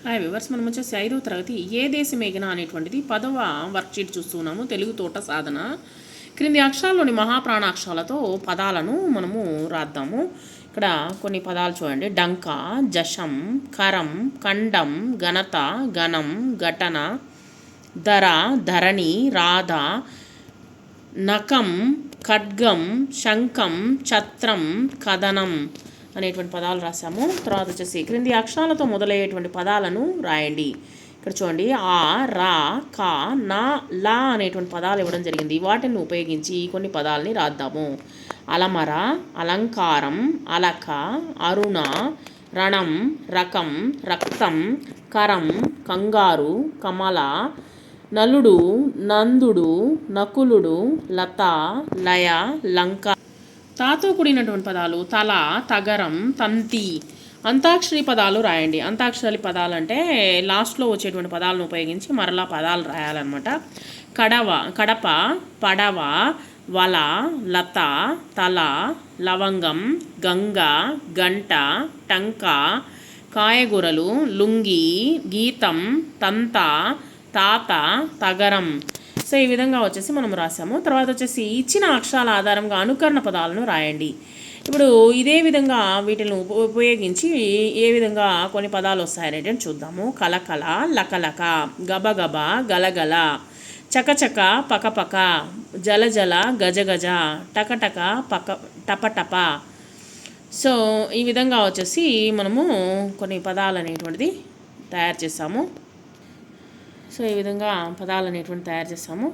Hi viewers, మనం వచ్చేసి 5వ తరగతి ఏ దేశమేగిన అనేటువంటిది 10వ వర్క్షీట్ చూస్తున్నాము. తెలుగు తోట సాధన. క్రింది అక్షరాల్లోని మహాప్రాణాక్షరాలతో పదాలను మనము రాద్దాము. ఇక్కడ కొన్ని పదాలు చూడండి. డంక, జషం, కరం, ఖండం, ఘనత, గణం, ఘటన, ధర, ధరణి, రాధ, నకం, ఖడ్గం, శంఖం, ఛత్రం, కథనం అనేటువంటి పదాలు రాసాము. తర్వాత వచ్చేసి క్రింది అక్షరాలతో మొదలయ్యేటువంటి పదాలను రాయండి. ఇక్కడ చూడండి, ఆ, రా, కా, నా, లా అనేటువంటి పదాలు ఇవ్వడం జరిగింది. వాటిని ఉపయోగించి కొన్ని పదాలని రాద్దాము. అలమర, అలంకారం, అలక, అరుణ, రణం, రకం, రక్తం, కరం, కంగారు, కమల, నలుడు, నందుడు, నకులుడు, లత, లయ, లంక. తాతో కూడినటువంటి పదాలు తల, తగరం, తంతి. అంతాక్షరి పదాలు రాయండి. అంతాక్షరి పదాలు అంటే లాస్ట్లో వచ్చేటువంటి పదాలను ఉపయోగించి మరలా పదాలు రాయాలన్నమాట. కడప, పడవ, వల, లత, తల, లవంగం, గంగ, గంట, టంక, కాయగూరలు, లుంగి, గీతం, తంత, తాత, తగరం. సో ఈ విధంగా వచ్చేసి మనం రాసాము. తర్వాత వచ్చేసి ఇచ్చిన అక్షరాల ఆధారంగా అనుకరణ పదాలను రాయండి. ఇప్పుడు ఇదే విధంగా వీటిని ఉపయోగించి ఏ విధంగా కొన్ని పదాలు వస్తాయనేది చూద్దాము. కలకల, లకలక, గబగబ, గలగల, చకచక, పకపక, జలజల, గజగజ, టకటక, టపటప. సో ఈ విధంగా వచ్చేసి మనము కొన్ని పదాలు అనేటువంటిది తయారు చేసాము. సో ఈ విధంగా పదాలు అనేటువంటి తయారు చేస్తాము.